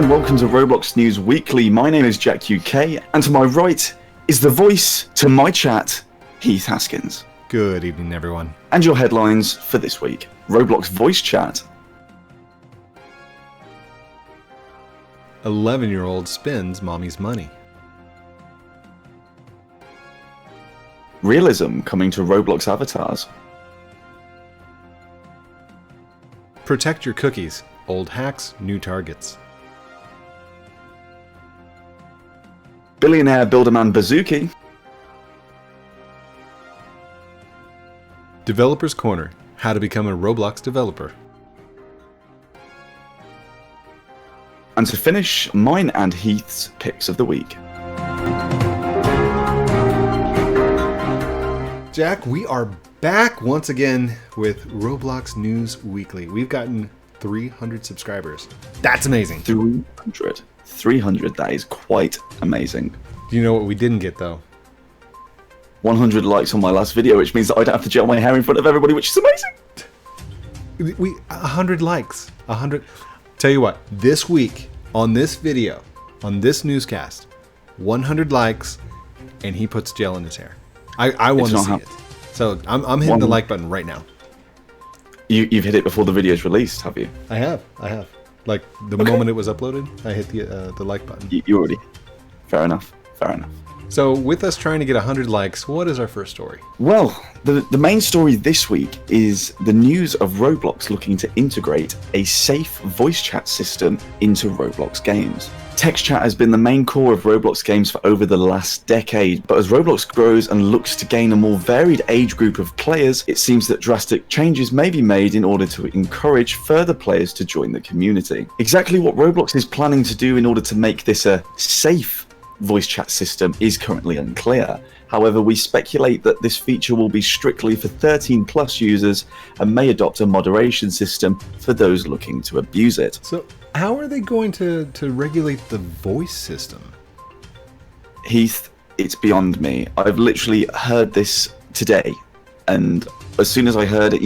and welcome to Roblox News Weekly. My name is Jack UK, and to my right is the voice to my chat, Heath Haskins. Good evening, everyone. And your headlines for this week. Roblox voice chat. 11-year-old spends mommy's money. Realism coming to Roblox avatars. Protect your cookies. Old hacks, new targets. Billionaire Builderman Bazooki. Developer's Corner. How to become a Roblox developer. And to finish, mine and Heath's picks of the week. Jack, we are back once again with Roblox News Weekly. We've gotten 300 subscribers. That's amazing. 300. That is quite amazing. Do you know what we didn't get, though? 100 likes on my last video, which means that I don't have to gel my hair in front of everybody, which is amazing. 100 likes. 100. Tell you what, this week, on this video, on this newscast, 100 likes, and he puts gel in his hair. I want to see it. So I'm hitting the like button right now. You've hit it before the video's released, have you? I have. Like, the moment it was uploaded, I hit the like button. You already... Fair enough. So, with us trying to get 100 likes, what is our first story? Well, the main story this week is the news of Roblox looking to integrate a safe voice chat system into Roblox games. Text chat has been the main core of Roblox games for over the last decade, but as Roblox grows and looks to gain a more varied age group of players, it seems that drastic changes may be made in order to encourage further players to join the community. Exactly what Roblox is planning to do in order to make this a safe voice chat system is currently unclear. However, we speculate that this feature will be strictly for 13+ users and may adopt a moderation system for those looking to abuse it. So, how are they going to regulate the voice system? Heath, it's beyond me. I've literally heard this today, and as soon as I heard it,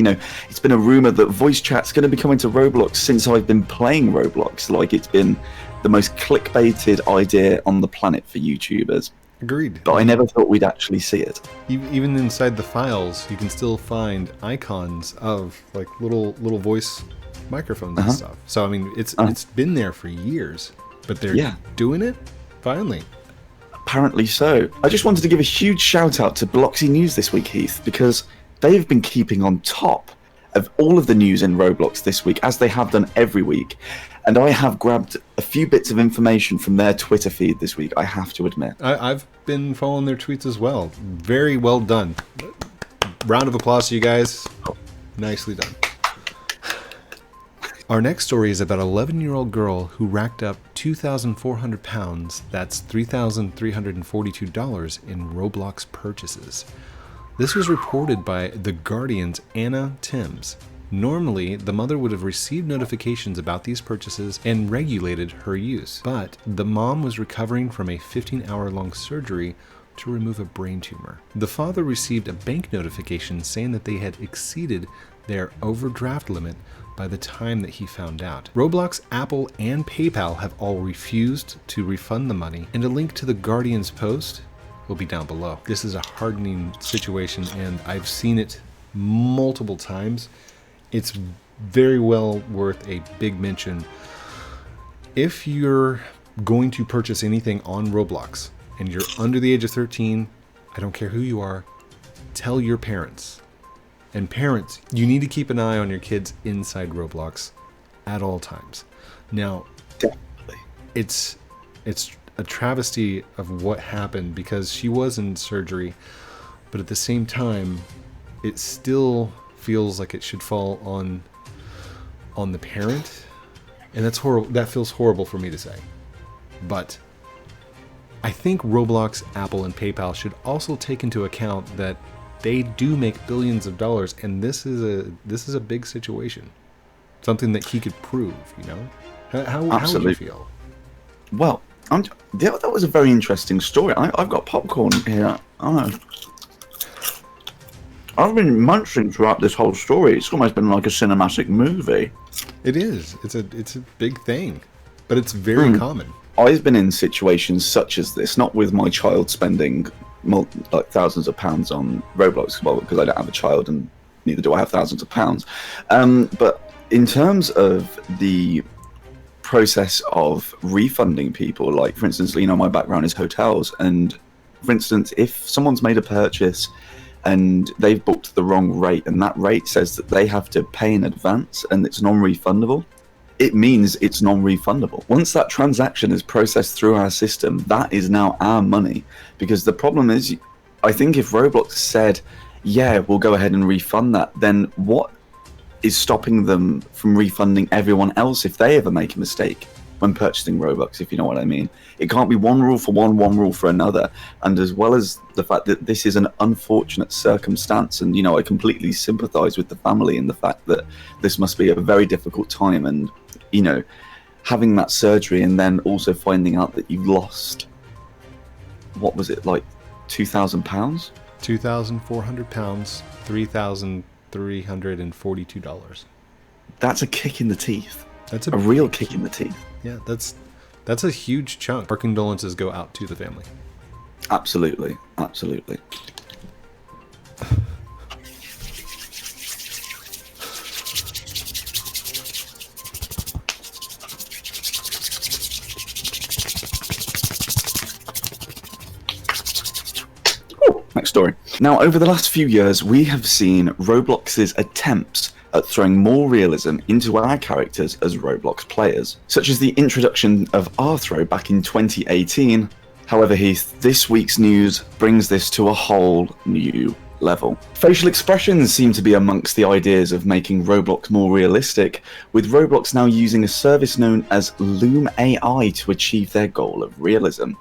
it's been a rumor that voice chat's going to be coming to Roblox since I've been playing Roblox. Like, it's been the most clickbaited idea on the planet for YouTubers. Agreed. But I never thought we'd actually see it. Even inside the files, you can still find icons of like little voice microphones and stuff. So I mean, it's been there for years, but they're doing it finally. Apparently so. I just wanted to give a huge shout out to Bloxy News this week, Heath, because they've been keeping on top of all of the news in Roblox this week, as they have done every week. And I have grabbed a few bits of information from their Twitter feed this week, I have to admit. I've been following their tweets as well. Very well done. Round of applause to you guys. Nicely done. Our next story is about an 11-year-old girl who racked up 2,400 pounds, that's $3,342 in Roblox purchases. This was reported by The Guardian's Anna Timms. Normally, the mother would have received notifications about these purchases and regulated her use, but the mom was recovering from a 15-hour-long surgery to remove a brain tumor. The father received a bank notification saying that they had exceeded their overdraft limit by the time that he found out. Roblox, Apple, and PayPal have all refused to refund the money, and a link to the Guardian's post will be down below. This is a hardening situation, and I've seen it multiple times. It's very well worth a big mention. If you're going to purchase anything on Roblox and you're under the age of 13, I don't care who you are, tell your parents. And parents, you need to keep an eye on your kids inside Roblox at all times. Now, definitely, it's a travesty of what happened because she was in surgery, but at the same time, it still feels like it should fall on the parent, and that's horrible. That feels horrible for me to say, but I think Roblox, Apple, and PayPal should also take into account that they do make billions of dollars, and this is a big situation, something that he could prove. How would you feel? Well, that was a very interesting story. I've got popcorn here. I've been munching throughout this whole story. It's almost been like a cinematic movie. It is. It's a big thing. but it's very common. I've been in situations such as this, not with my child spending like thousands of pounds on Roblox, well, because I don't have a child and neither do I have thousands of pounds. But in terms of the process of refunding people, like for instance, my background is hotels, and for instance, if someone's made a purchase and they've booked the wrong rate and that rate says that they have to pay in advance and it's non-refundable, it means it's non-refundable. Once that transaction is processed through our system, that is now our money. Because the problem is, I think if Roblox said, yeah, we'll go ahead and refund that, then what is stopping them from refunding everyone else if they ever make a mistake when purchasing Robux, if you know what I mean? It can't be one rule for one rule for another. And as well as the fact that this is an unfortunate circumstance, and I completely sympathize with the family and the fact that this must be a very difficult time, and having that surgery and then also finding out that you've lost, what was it, like £2,000? £2,400, $3,342. That's a kick in the teeth. That's a real kick in the teeth. Yeah, that's a huge chunk. Our condolences go out to the family. Absolutely. Absolutely. Next story. Now, over the last few years, we have seen Roblox's attempts at throwing more realism into our characters as Roblox players, such as the introduction of Arthro back in 2018. However, Heath, this week's news brings this to a whole new level. Facial expressions seem to be amongst the ideas of making Roblox more realistic, with Roblox now using a service known as Loom AI to achieve their goal of realism.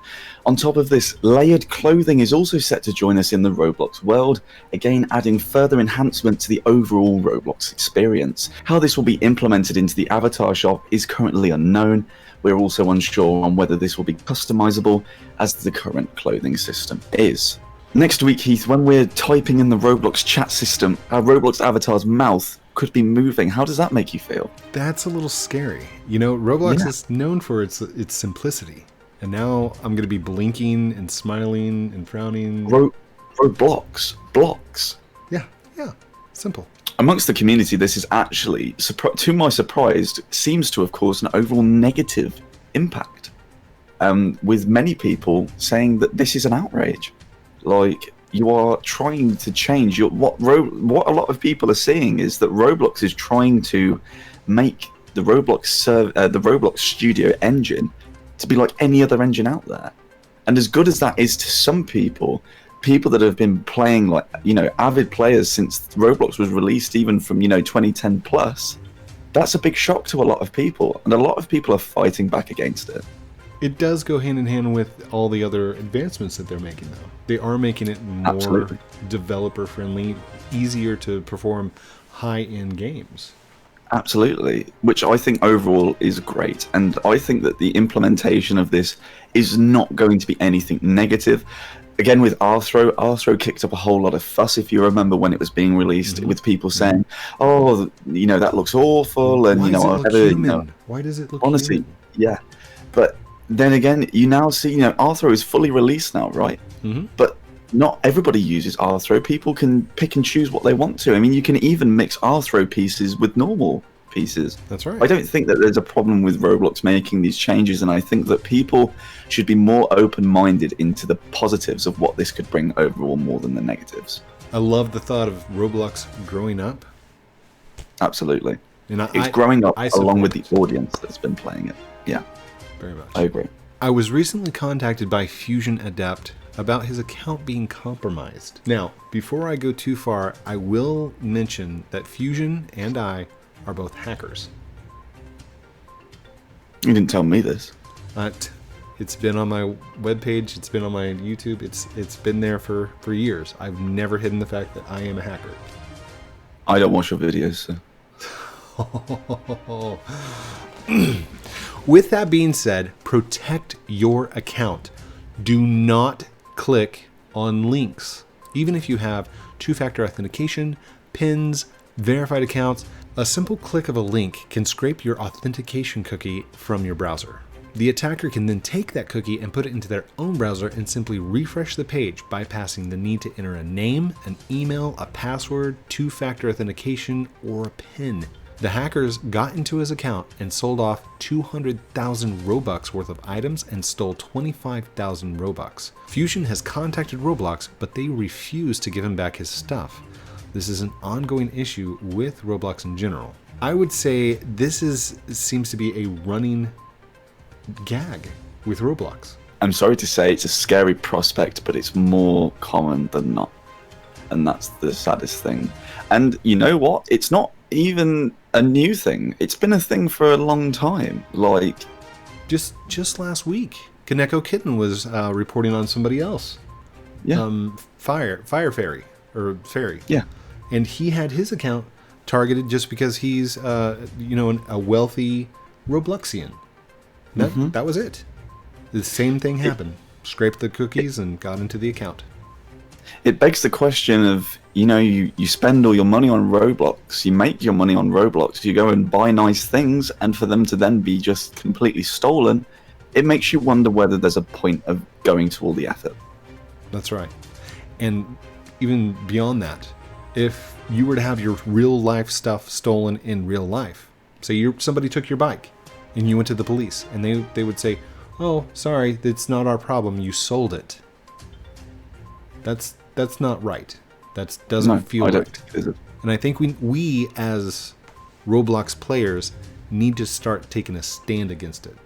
On top of this, layered clothing is also set to join us in the Roblox world, again adding further enhancement to the overall Roblox experience. How this will be implemented into the avatar shop is currently unknown. We're also unsure on whether this will be customizable as the current clothing system is. Next week, Heath, when we're typing in the Roblox chat system, our Roblox avatar's mouth could be moving. How does that make you feel? That's a little scary. Roblox is known for its simplicity. And now I'm going to be blinking and smiling and frowning. Roblox. Blocks. Yeah. Simple. Amongst the community, this is actually, to my surprise, seems to have caused an overall negative impact. With many people saying that this is an outrage. Like, you are trying to change what a lot of people are seeing is that Roblox is trying to make the Roblox Studio engine to be like any other engine out there. And as good as that is to some people that have been playing, like, avid players since Roblox was released, even from 2010 plus, that's a big shock to a lot of people, and a lot of people are fighting back against it. It does go hand in hand with all the other advancements that they're making, though. They are making it more developer-friendly, easier to perform high-end games. Absolutely, which I think overall is great. And I think that the implementation of this is not going to be anything negative. Again, with Arthro kicked up a whole lot of fuss, if you remember, when it was being released, with people saying, oh, that looks awful. And, why does it look honestly, human? Yeah. But then again, you now see, Arthro is fully released now, right? Mm-hmm. But not everybody uses Arthro. People can pick and choose what they want to. I mean, you can even mix Arthro pieces with normal pieces. That's right. I don't think that there's a problem with Roblox making these changes, and I think that people should be more open-minded into the positives of what this could bring overall more than the negatives. I love the thought of Roblox growing up. Absolutely. And it's growing up along with the audience that's been playing it. Yeah. Very much. I agree. I was recently contacted by Fusion Adept about his account being compromised. Now, before I go too far, I will mention that Fusion and I are both hackers. You didn't tell me this. It's been on my webpage, it's been on my YouTube, it's been there for years. I've never hidden the fact that I am a hacker. I don't watch your videos, so. With that being said, protect your account. Do not click on links. Even if you have two-factor authentication, pins, verified accounts, A simple click of a link can scrape your authentication cookie from your browser. The attacker can then take that cookie and put it into their own browser and simply refresh the page, bypassing the need to enter a name, an email, a password, two-factor authentication, or a PIN. The hackers got into his account and sold off 200,000 Robux worth of items and stole 25,000 Robux. Fusion has contacted Roblox, but they refuse to give him back his stuff. This is an ongoing issue with Roblox in general. I would say this seems to be a running gag with Roblox. I'm sorry to say it's a scary prospect, but it's more common than not. And that's the saddest thing. And you know what? It's not even a new thing. It's been a thing for a long time. Like, just last week, Kaneko Kitten was reporting on somebody else. Yeah. Fire Fairy or Fairy. Yeah. And he had his account targeted just because he's a wealthy Robloxian. That was it. The same thing happened. Scraped the cookies and got into the account. It begs the question of, you spend all your money on Roblox, you make your money on Roblox, you go and buy nice things, and for them to then be just completely stolen, it makes you wonder whether there's a point of going to all the effort. That's right. And even beyond that, if you were to have your real life stuff stolen in real life, say somebody took your bike, and you went to the police, and they would say, "Oh, sorry, it's not our problem. You sold it." That's not right. That doesn't feel right. And I think we as Roblox players need to start taking a stand against it.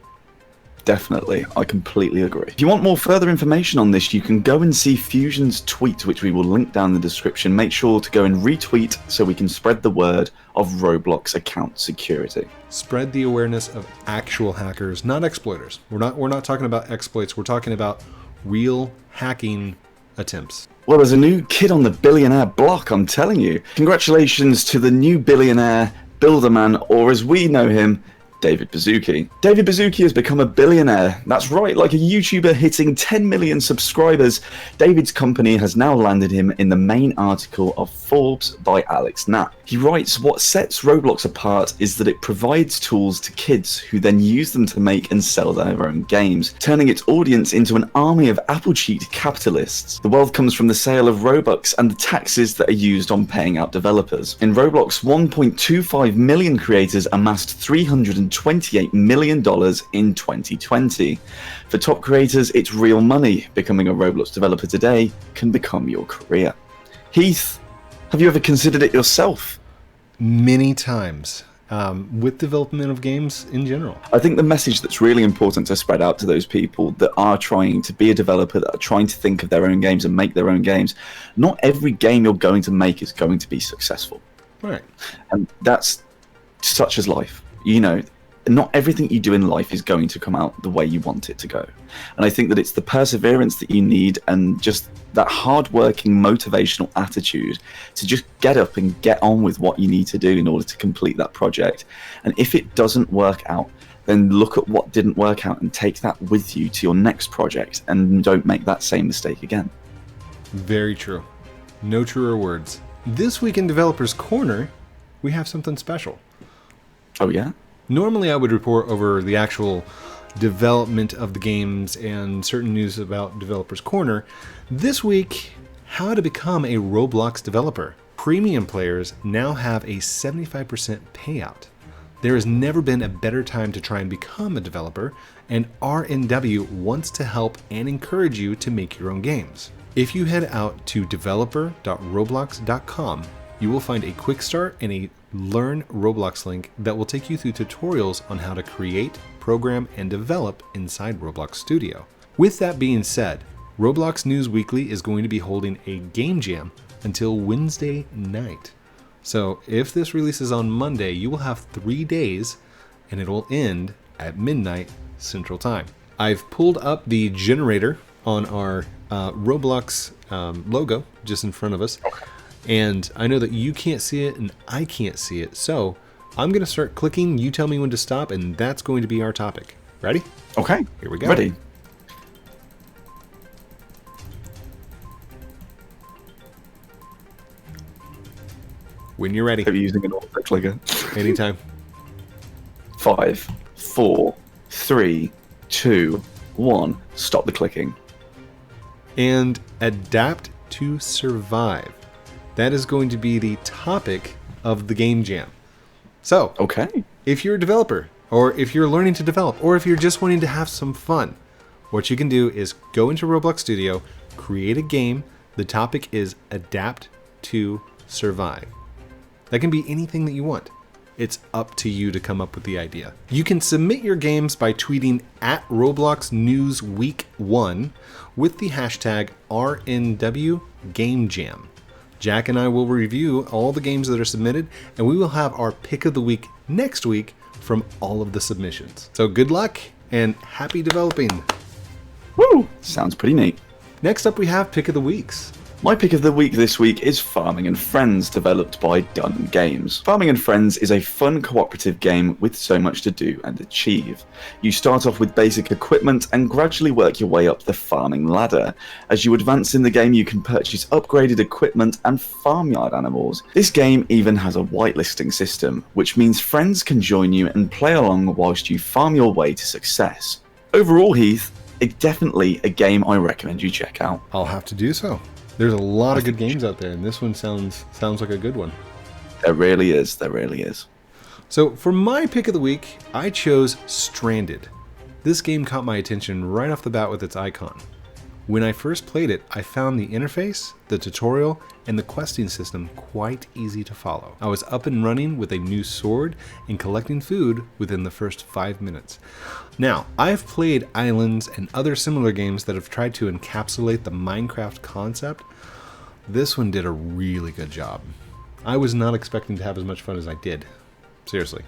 Definitely, I completely agree. If you want more further information on this, you can go and see Fusion's tweet, which we will link down in the description. Make sure to go and retweet so we can spread the word of Roblox account security. Spread the awareness of actual hackers, not exploiters. We're not talking about exploits. We're talking about real hacking attempts. Well, there's a new kid on the billionaire block, I'm telling you. Congratulations to the new billionaire, Builderman, or as we know him, David Baszucki. David Baszucki has become a billionaire. That's right, like a YouTuber hitting 10 million subscribers. David's company has now landed him in the main article of Forbes by Alex Knapp. He writes, "What sets Roblox apart is that it provides tools to kids who then use them to make and sell their own games, turning its audience into an army of apple-cheeked capitalists. The wealth comes from the sale of Robux and the taxes that are used on paying out developers. In Roblox, 1.25 million creators amassed $328 million in 2020. For top creators, it's real money. Becoming a Roblox developer today can become your career." Heath, have you ever considered it yourself? Many times, with development of games in general. I think the message that's really important to spread out to those people that are trying to be a developer, that are trying to think of their own games and make their own games, not every game you're going to make is going to be successful. Right. And that's such as life. Not everything you do in life is going to come out the way you want it to go. And I think that it's the perseverance that you need and just that hard-working, motivational attitude to just get up and get on with what you need to do in order to complete that project. And if it doesn't work out, then look at what didn't work out and take that with you to your next project and don't make that same mistake again. Very true. No truer words. This week in Developers Corner, we have something special. Oh, yeah? Normally, I would report over the actual development of the games and certain news about Developers Corner. This week, how to become a Roblox developer. Premium players now have a 75% payout. There has never been a better time to try and become a developer, and RNW wants to help and encourage you to make your own games. If you head out to developer.roblox.com, you will find a quick start and a Learn Roblox link that will take you through tutorials on how to create, program, and develop inside Roblox Studio. With that being said, Roblox News Weekly is going to be holding a game jam until Wednesday night. So if this releases on Monday, you will have 3 days and it will end at midnight Central Time. I've pulled up the generator on our Roblox logo just in front of us. And I know that you can't see it and I can't see it. So I'm going to start clicking. You tell me when to stop, and that's going to be our topic. Ready? Okay. Here we go. Ready. When you're ready. Are you using an auto clicker? Anytime. 5, 4, 3, 2, 1. Stop the clicking. And adapt to survive. That is going to be the topic of the game jam. So, Okay. if you're a developer, or if you're learning to develop, or if you're just wanting to have some fun, what you can do is go into Roblox Studio, create a game. The topic is adapt to survive. That can be anything that you want. It's up to you to come up with the idea. You can submit your games by tweeting at Roblox News Week 1 with the hashtag RNWGameJam. Jack and I will review all the games that are submitted, and we will have our pick of the week next week from all of the submissions. So good luck and happy developing. Woo! Sounds pretty neat. Next up we have pick of the weeks. My pick of the week this week is Farming and Friends, developed by Dun Games. Farming and Friends is a fun cooperative game with so much to do and achieve. You start off with basic equipment and gradually work your way up the farming ladder. As you advance in the game, you can purchase upgraded equipment and farmyard animals. This game even has a whitelisting system, which means friends can join you and play along whilst you farm your way to success. Overall, Heath, it's definitely a game I recommend you check out. I'll have to do so. There's a lot of good games out there, and this one sounds like a good one. There really is. There really is. So for my pick of the week, I chose Stranded. This game caught my attention right off the bat with its icon. When I first played it, I found the interface, the tutorial, and the questing system quite easy to follow. I was up and running with a new sword and collecting food within the first 5 minutes. Now, I've played Islands and other similar games that have tried to encapsulate the Minecraft concept. This one did a really good job. I was not expecting to have as much fun as I did. Seriously.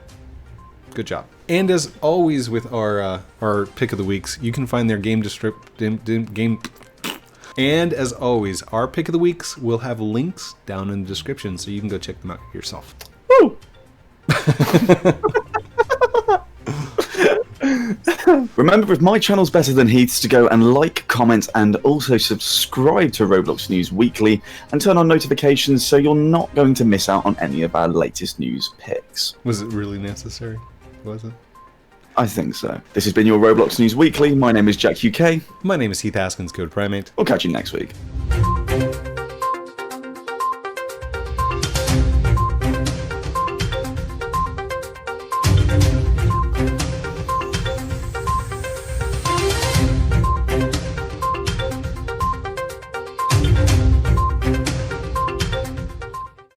Good job. And as always with our pick of the weeks, you can find their game game. And as always, our pick of the weeks will have links down in the description, so you can go check them out yourself. Woo! Remember, if my channel's better than Heath's, to go and like, comment, and also subscribe to Roblox News Weekly and turn on notifications so you're not going to miss out on any of our latest news picks. Was it really necessary? Was it? I think so. This has been your Roblox News Weekly. My name is Jack UK. My name is Heath Haskins, Code Primate. We'll catch you next week.